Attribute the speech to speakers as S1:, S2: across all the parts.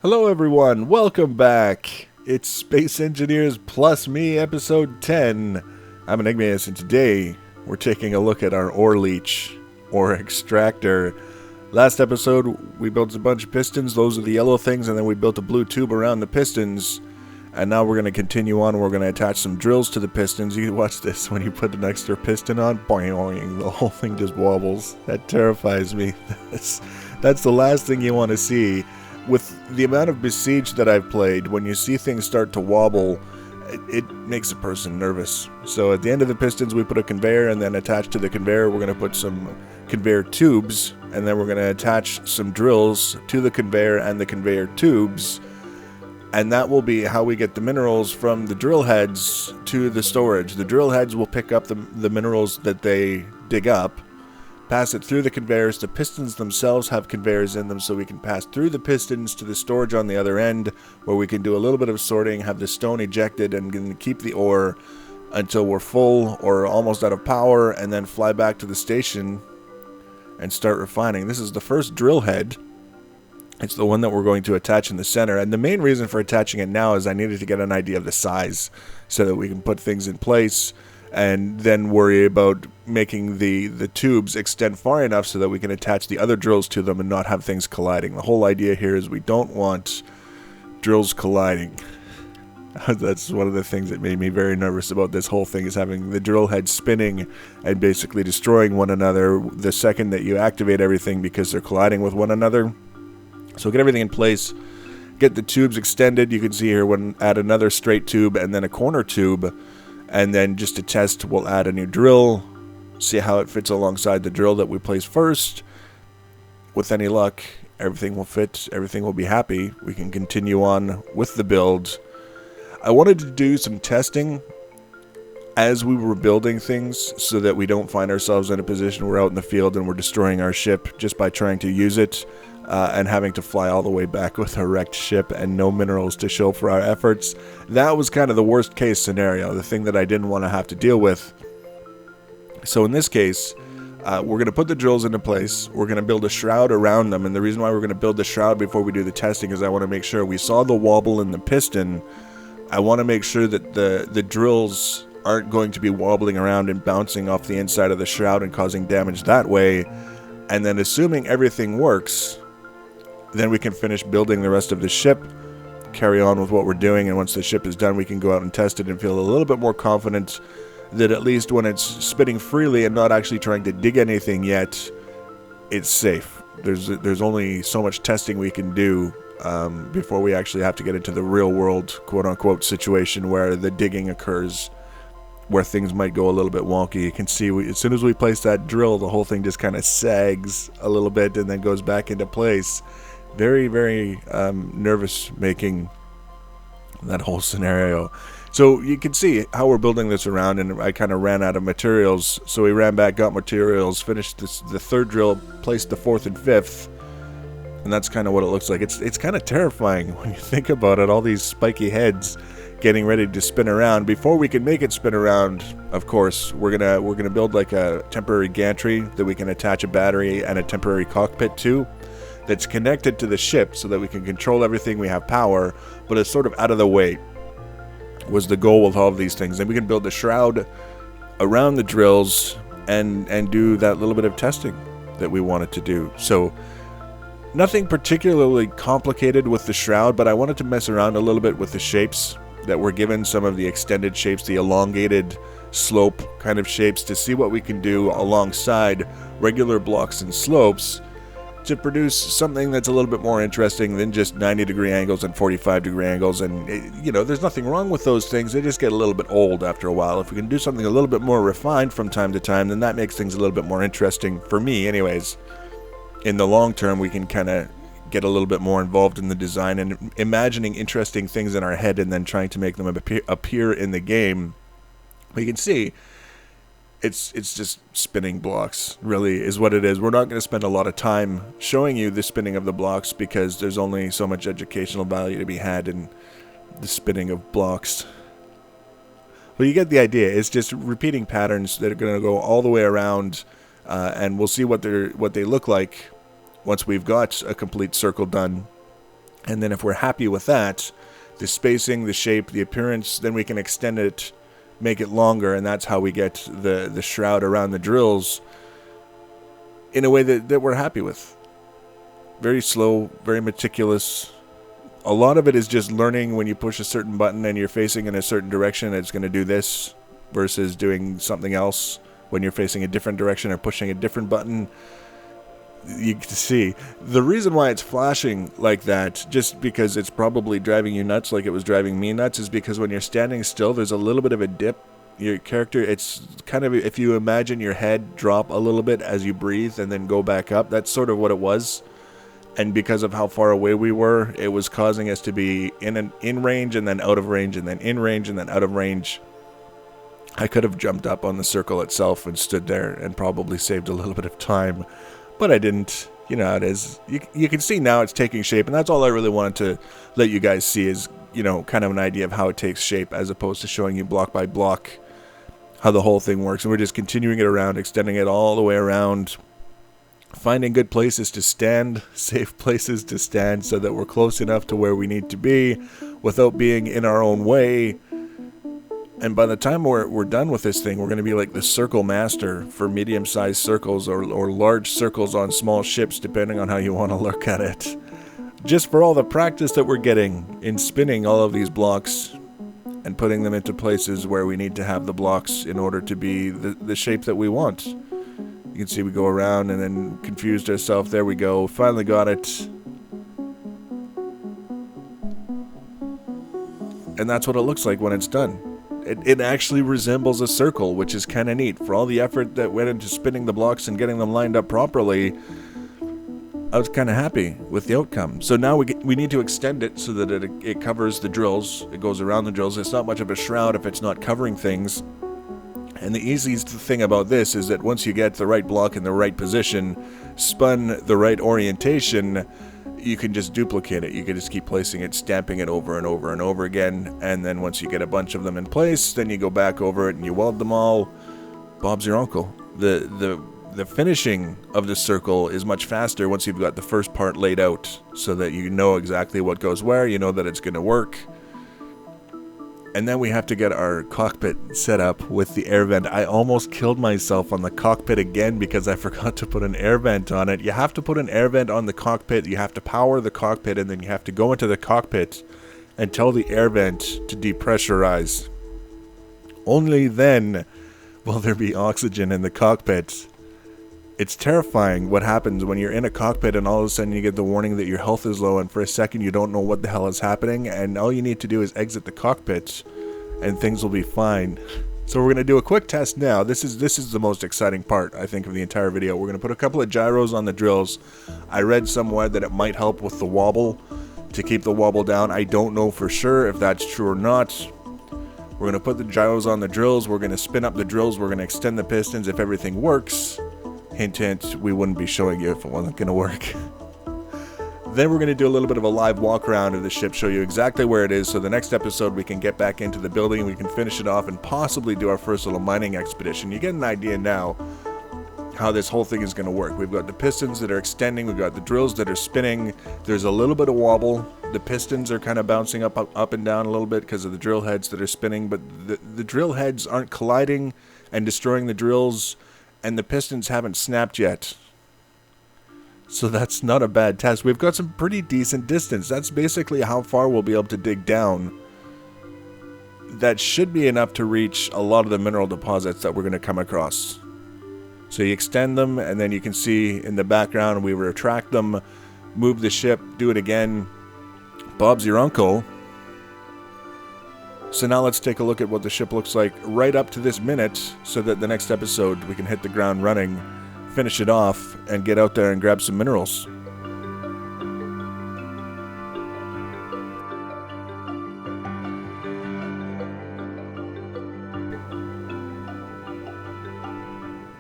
S1: Hello everyone, welcome back. It's Space Engineers Plus Me, episode 10. I'm Enigmius, and today we're taking a look at our ore leech, or extractor. Last episode, we built a bunch of pistons, those are the yellow things, and then we built a blue tube around the pistons. And now we're going to continue on, we're going to attach some drills to the pistons. You can watch this when you put an extra piston on, boing, the whole thing just wobbles. That terrifies me. That's the last thing you want to see. With the amount of Besiege that I've played, when you see things start to wobble, it makes a person nervous. So at the end of the pistons, we put a conveyor, and then attached to the conveyor, we're going to put some conveyor tubes, and then we're going to attach some drills to the conveyor and the conveyor tubes, and that will be how we get the minerals from the drill heads to the storage. The drill heads will pick up the minerals that they dig up, pass it through the conveyors. The pistons themselves have conveyors in them, so we can pass through the pistons to the storage on the other end, where we can do a little bit of sorting, have the stone ejected, and keep the ore until we're full or almost out of power, and then fly back to the station and start refining. This is the first drill head. It's the one that we're going to attach in the center, and the main reason for attaching it now is I needed to get an idea of the size so that we can put things in place and then worry about making the tubes extend far enough so that we can attach the other drills to them and not have things colliding. The whole idea here is we don't want drills colliding. That's one of the things that made me very nervous about this whole thing, is having the drill head spinning and basically destroying one another the second that you activate everything because they're colliding with one another. So get everything in place, get the tubes extended. You can see here we'll add another straight tube and then a corner tube. And then just to test, we'll add a new drill, see how it fits alongside the drill that we placed first. With any luck, everything will fit, everything will be happy. We can continue on with the build. I wanted to do some testing as we were building things so that we don't find ourselves in a position where we're out in the field and we're destroying our ship just by trying to use it. And having to fly all the way back with a wrecked ship and no minerals to show for our efforts. That was kind of the worst case scenario, the thing that I didn't want to have to deal with. So in this case, we're going to put the drills into place. We're going to build a shroud around them, and the reason why we're going to build the shroud before we do the testing is I want to make sure we saw the wobble in the piston. I want to make sure that the drills aren't going to be wobbling around and bouncing off the inside of the shroud and causing damage that way. And then assuming everything works, then we can finish building the rest of the ship, carry on with what we're doing, and once the ship is done, we can go out and test it and feel a little bit more confident that at least when it's spinning freely and not actually trying to dig anything yet, it's safe. There's only so much testing we can do before we actually have to get into the real world, quote-unquote, situation where the digging occurs, where things might go a little bit wonky. You can see as soon as we place that drill, the whole thing just kind of sags a little bit and then goes back into place. Very, very nervous making that whole scenario. So you can see how we're building this around, and I kind of ran out of materials. So we ran back, got materials, finished the third drill, placed the fourth and fifth, and that's kind of what it looks like. It's kind of terrifying when you think about it, all these spiky heads getting ready to spin around. Before we can make it spin around, of course, we're gonna build like a temporary gantry that we can attach a battery and a temporary cockpit to, that's connected to the ship so that we can control everything. We have power, but it's sort of out of the way was the goal with all of these things. Then we can build a shroud around the drills and do that little bit of testing that we wanted to do. So nothing particularly complicated with the shroud, but I wanted to mess around a little bit with the shapes that were given, some of the extended shapes, the elongated slope kind of shapes, to see what we can do alongside regular blocks and slopes to produce something that's a little bit more interesting than just 90-degree angles and 45-degree angles. And, there's nothing wrong with those things. They just get a little bit old after a while. If we can do something a little bit more refined from time to time, then that makes things a little bit more interesting, for me anyways. In the long term, we can kind of get a little bit more involved in the design and imagining interesting things in our head and then trying to make them appear in the game. But you can see it's just spinning blocks, really, is what it is. We're not going to spend a lot of time showing you the spinning of the blocks because there's only so much educational value to be had in the spinning of blocks. But you get the idea. It's just repeating patterns that are going to go all the way around, and we'll see what they look like once we've got a complete circle done. And then if we're happy with that, the spacing, the shape, the appearance, then we can extend it, make it longer, and that's how we get the shroud around the drills in a way that we're happy with. Very slow, very meticulous. A lot of it is just learning when you push a certain button and you're facing in a certain direction, it's going to do this versus doing something else when you're facing a different direction or pushing a different button. You can see the reason why it's flashing like that, just because it's probably driving you nuts like it was driving me nuts, is because when you're standing still, there's a little bit of a dip. Your character, it's kind of, if you imagine your head drop a little bit as you breathe and then go back up, that's sort of what it was. And because of how far away we were, it was causing us to be in range and then out of range and then in range and then out of range. I could have jumped up on the circle itself and stood there and probably saved a little bit of time, but I didn't. You know how it is. You can see now it's taking shape, and that's all I really wanted to let you guys see is, you know, kind of an idea of how it takes shape as opposed to showing you block by block how the whole thing works. And we're just continuing it around, extending it all the way around, finding good places to stand, safe places to stand so that we're close enough to where we need to be without being in our own way. And by the time we're done with this thing, we're going to be like the circle master for medium-sized circles or large circles on small ships, depending on how you want to look at it. Just for all the practice that we're getting in spinning all of these blocks and putting them into places where we need to have the blocks in order to be the shape that we want. You can see we go around and then confused ourselves. There we go. Finally got it. And that's what it looks like when it's done. It actually resembles a circle, which is kind of neat. For all the effort that went into spinning the blocks and getting them lined up properly, I was kind of happy with the outcome. So now we need to extend it so that it covers the drills. It goes around the drills. It's not much of a shroud if it's not covering things. And the easiest thing about this is that once you get the right block in the right position, spun the right orientation, you can just duplicate it. You can just keep placing it, stamping it over and over and over again. And then once you get a bunch of them in place, then you go back over it and you weld them all. Bob's your uncle. The finishing of the circle is much faster once you've got the first part laid out so that you know exactly what goes where, you know that it's going to work. And then we have to get our cockpit set up with the air vent. I almost killed myself on the cockpit again because I forgot to put an air vent on it. You have to put an air vent on the cockpit. You have to power the cockpit, and then you have to go into the cockpit and tell the air vent to depressurize. Only then will there be oxygen in the cockpit. It's terrifying what happens when you're in a cockpit and all of a sudden you get the warning that your health is low, and for a second you don't know what the hell is happening, and all you need to do is exit the cockpit and things will be fine. So we're going to do a quick test now. This is the most exciting part, I think, of the entire video. We're going to put a couple of gyros on the drills. I read somewhere that it might help with the wobble, to keep the wobble down. I don't know for sure if that's true or not. We're going to put the gyros on the drills. We're going to spin up the drills. We're going to extend the pistons if everything works. Hint, hint, we wouldn't be showing you if it wasn't going to work. Then we're going to do a little bit of a live walk around of the ship, show you exactly where it is, so the next episode we can get back into the building, we can finish it off, and possibly do our first little mining expedition. You get an idea now how this whole thing is going to work. We've got the pistons that are extending, we've got the drills that are spinning, there's a little bit of wobble, the pistons are kind of bouncing up and down a little bit because of the drill heads that are spinning, but the drill heads aren't colliding and destroying the drills, and the pistons haven't snapped yet. So that's not a bad test. We've got some pretty decent distance. That's basically how far we'll be able to dig down. That should be enough to reach a lot of the mineral deposits that we're going to come across. So you extend them, and then you can see in the background we retract them, move the ship, do it again. Bob's your uncle. So now let's take a look at what the ship looks like right up to this minute, so that the next episode we can hit the ground running, finish it off, and get out there and grab some minerals.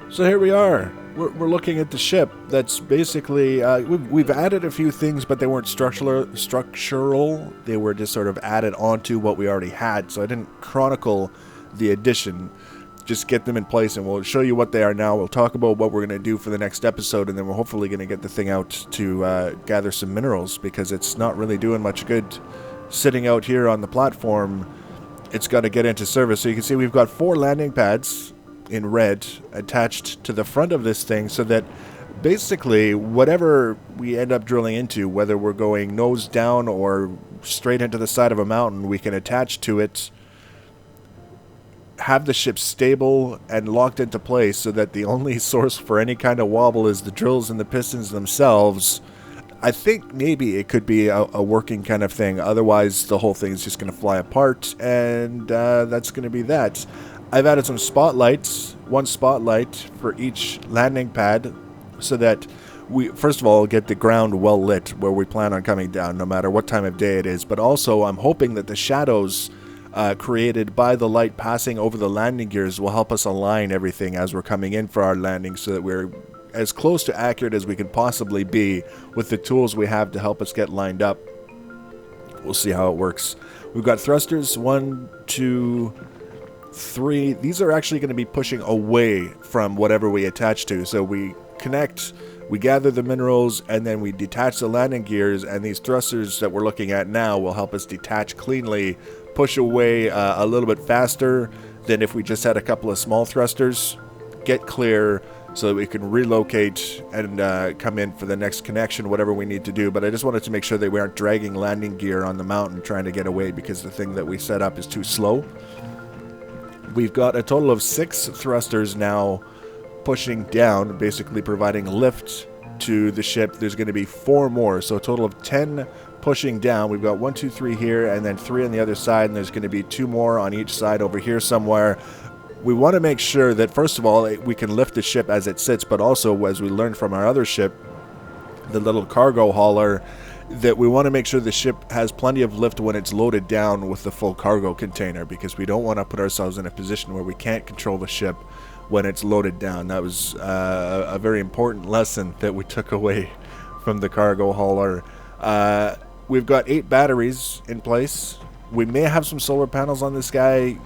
S1: So here we are. We're looking at the ship. That's basically, we've added a few things, but they weren't structural. They were just sort of added onto what we already had, so I didn't chronicle the addition. just get them in place, and we'll show you what they are now. We'll talk about what we're going to do for the next episode, and then we're hopefully going to get the thing out to gather some minerals, because it's not really doing much good sitting out here on the platform. It's got to get into service. So you can see we've got 4 landing pads in red attached to the front of this thing, so that basically whatever we end up drilling into, whether we're going nose down or straight into the side of a mountain, we can attach to it, have the ship stable and locked into place, so that the only source for any kind of wobble is the drills and the pistons themselves. I think maybe it could be a working kind of thing. Otherwise, the whole thing is just going to fly apart, and that's going to be that. I've added some spotlights, 1 spotlight for each landing pad, so that we, first of all, get the ground well lit where we plan on coming down, no matter what time of day it is. But also, I'm hoping that the shadows created by the light passing over the landing gears will help us align everything as we're coming in for our landing, so that we're as close to accurate as we can possibly be with the tools we have to help us get lined up. We'll see how it works. We've got thrusters, 1, 2, 3. These are actually going to be pushing away from whatever we attach to. So we connect, we gather the minerals, and then we detach the landing gears, and these thrusters that we're looking at now will help us detach cleanly, push away a little bit faster than if we just had a couple of small thrusters, get clear, so that we can relocate and come in for the next connection, whatever we need to do. But I just wanted to make sure that we aren't dragging landing gear on the mountain trying to get away, because the thing that we set up is too slow. We've got a total of 6 thrusters now pushing down, basically providing lift to the ship. There's going to be 4 more, so a total of 10 pushing down. We've got 1, 2, 3 here, and then 3 on the other side, and there's going to be 2 more on each side over here somewhere. We want to make sure that, first of all, we can lift the ship as it sits, but also, as we learned from our other ship, the little cargo hauler, that we want to make sure the ship has plenty of lift when it's loaded down with the full cargo container, because we don't want to put ourselves in a position where we can't control the ship when it's loaded down. That was a very important lesson that we took away from the cargo hauler. We've got 8 batteries in place. We may have some solar panels on this guy,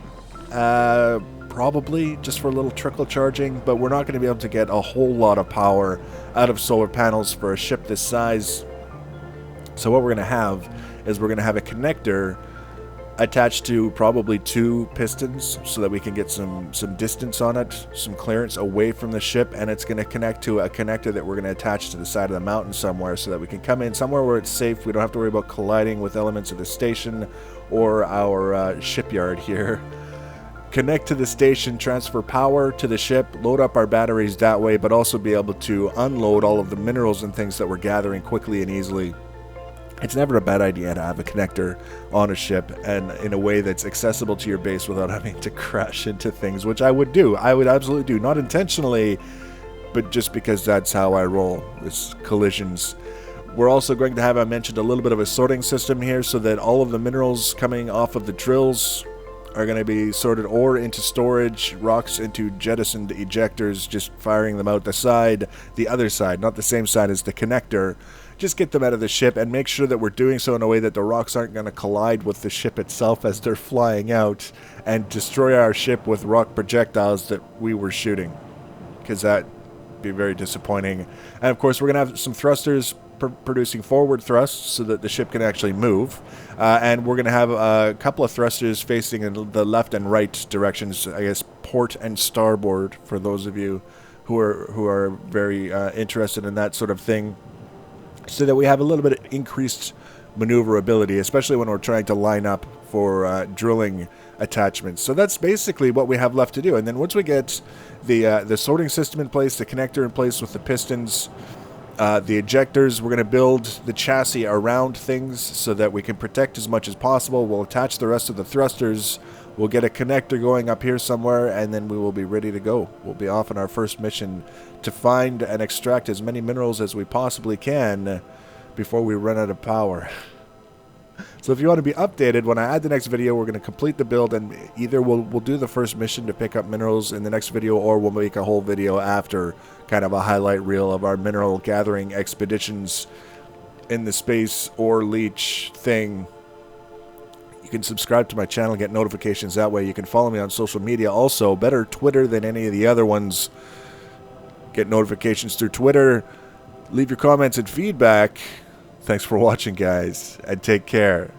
S1: probably just for a little trickle charging, but we're not going to be able to get a whole lot of power out of solar panels for a ship this size. So what we're going to have is we're going to have a connector attached to probably 2 pistons, so that we can get some distance on it, some clearance away from the ship, and it's going to connect to a connector that we're going to attach to the side of the mountain somewhere, so that we can come in somewhere where it's safe. We don't have to worry about colliding with elements of the station or our shipyard here. Connect to the station, transfer power to the ship, load up our batteries that way, but also be able to unload all of the minerals and things that we're gathering quickly and easily. It's never a bad idea to have a connector on a ship, and in a way that's accessible to your base without having to crash into things, which I would do. I would absolutely do. Not intentionally, but just because that's how I roll. It's collisions. We're also going to have, I mentioned, a little bit of a sorting system here, so that all of the minerals coming off of the drills are going to be sorted ore into storage, rocks into jettisoned ejectors, just firing them out the other side, not the same side as the connector. Just get them out of the ship and make sure that we're doing so in a way that the rocks aren't going to collide with the ship itself as they're flying out and destroy our ship with rock projectiles that we were shooting, because that'd be very disappointing. And of course, we're going to have some thrusters producing forward thrusts so that the ship can actually move, and we're going to have a couple of thrusters facing in the left and right directions, I guess port and starboard, for those of you who are very interested in that sort of thing, so that we have a little bit of increased maneuverability, especially when we're trying to line up for drilling attachments. So that's basically what we have left to do. And then once we get the sorting system in place, the connector in place with the pistons, the ejectors, we're going to build the chassis around things so that we can protect as much as possible. We'll attach the rest of the thrusters. We'll get a connector going up here somewhere, and then we will be ready to go. We'll be off on our first mission to find and extract as many minerals as we possibly can before we run out of power. So if you want to be updated, when I add the next video, we're going to complete the build, and either we'll do the first mission to pick up minerals in the next video, or we'll make a whole video after, kind of a highlight reel of our mineral gathering expeditions in the space or Leech thing. You can subscribe to my channel, get notifications that way. You can follow me on social media also. Better Twitter than any of the other ones. Get notifications through Twitter. Leave your comments and feedback. Thanks for watching, guys, and take care.